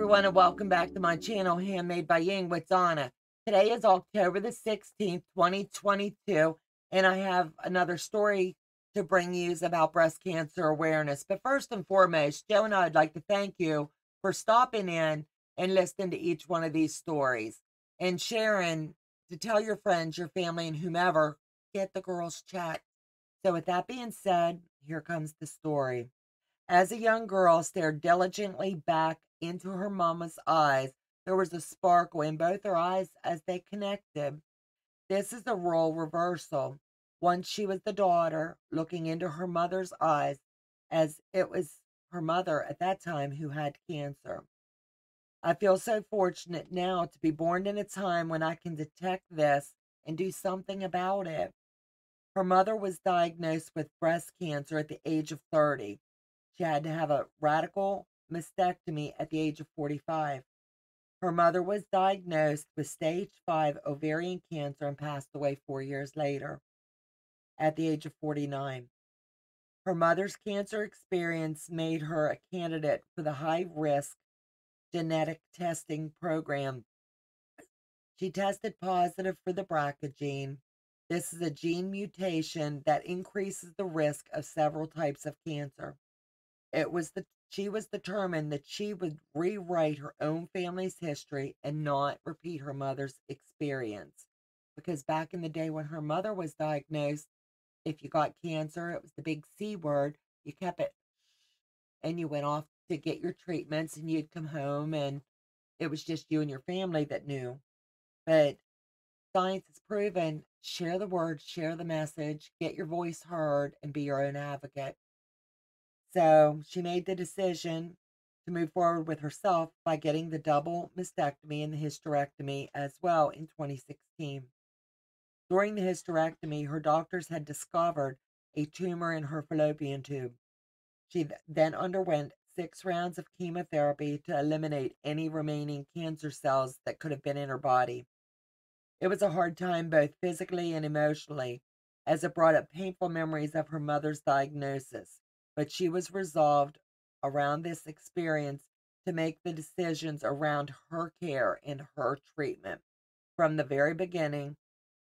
everyone, and welcome back to my channel, Handmade by Ying with Donna. Today is October the 16th, 2022, and I have another story to bring you about breast cancer awareness. But first and foremost, Joe and I would like to thank you for stopping in and listening to each one of these stories and sharing to tell your friends, your family, and whomever, get the girls chat. So with that being said, here comes the story. As a young girl stared diligently back into her mama's eyes, there was a sparkle in both her eyes as they connected. This is a role reversal. Once she was the daughter looking into her mother's eyes, as it was her mother at that time who had cancer. I feel so fortunate now to be born in a time when I can detect this and do something about it. Her mother was diagnosed with breast cancer at the age of 30. She had to have a radical mastectomy at the age of 45. Her mother was diagnosed with stage 5 ovarian cancer and passed away 4 years later at the age of 49. Her mother's cancer experience made her a candidate for the high risk genetic testing program. She tested positive for the BRCA gene. This is a gene mutation that increases the risk of several types of cancer. She was determined that she would rewrite her own family's history and not repeat her mother's experience. Because back in the day when her mother was diagnosed, if you got cancer, it was the big C word. You kept it and you went off to get your treatments and you'd come home and it was just you and your family that knew. But science has proven, share the word, share the message, get your voice heard, and be your own advocate. So she made the decision to move forward with herself by getting the double mastectomy and the hysterectomy as well in 2016. During the hysterectomy, her doctors had discovered a tumor in her fallopian tube. She then underwent 6 rounds of chemotherapy to eliminate any remaining cancer cells that could have been in her body. It was a hard time both physically and emotionally, as it brought up painful memories of her mother's diagnosis, but she was resolved around this experience to make the decisions around her care and her treatment. From the very beginning,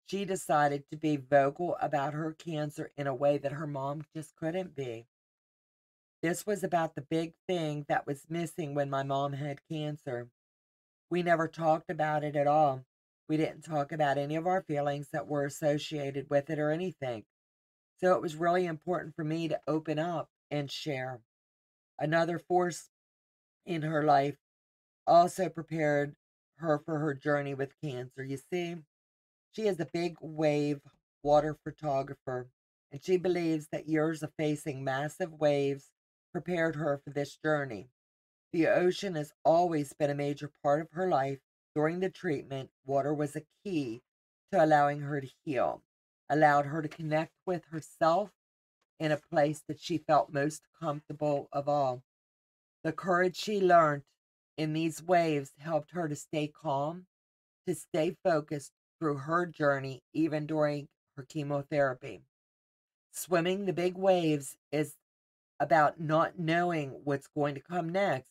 she decided to be vocal about her cancer in a way that her mom just couldn't be. This was about the big thing that was missing when my mom had cancer. We never talked about it at all. We didn't talk about any of our feelings that were associated with it or anything. So it was really important for me to open up and share. Another force in her life also prepared her for her journey with cancer. You see, she is a big wave water photographer, and she believes that years of facing massive waves prepared her for this journey. The ocean has always been a major part of her life. During the treatment, water was a key to allowing her to heal, allowed her to connect with herself in a place that she felt most comfortable of all. The courage she learned in these waves helped her to stay calm, to stay focused through her journey, even during her chemotherapy. Swimming the big waves is about not knowing what's going to come next,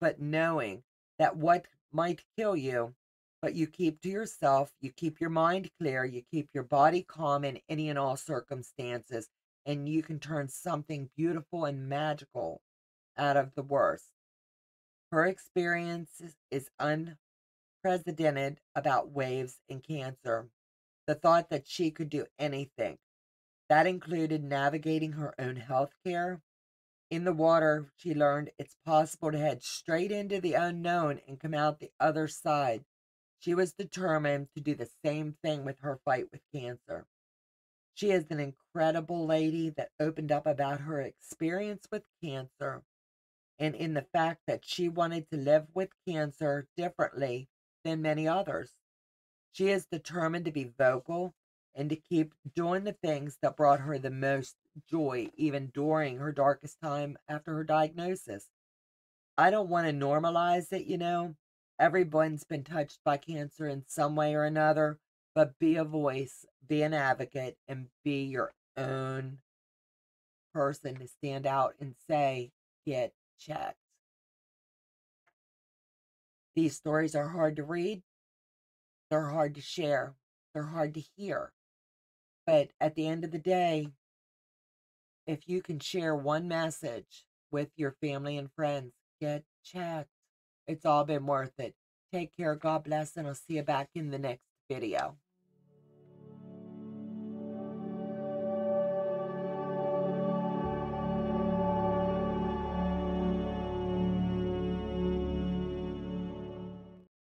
but knowing that what might kill you, but you keep to yourself, you keep your mind clear, you keep your body calm in any and all circumstances, and you can turn something beautiful and magical out of the worst. Her experience is unprecedented about waves and cancer. The thought that she could do anything, that included navigating her own health care. In the water, she learned it's possible to head straight into the unknown and come out the other side. She was determined to do the same thing with her fight with cancer. She is an incredible lady that opened up about her experience with cancer and in the fact that she wanted to live with cancer differently than many others. She is determined to be vocal and to keep doing the things that brought her the most joy, even during her darkest time after her diagnosis. I don't want to normalize it. Everyone's been touched by cancer in some way or another, but be a voice, be an advocate, and be your own person to stand out and say, get checked. These stories are hard to read, they're hard to share, they're hard to hear. But at the end of the day, if you can share one message with your family and friends, get checked. It's all been worth it. Take care. God bless. And I'll see you back in the next video.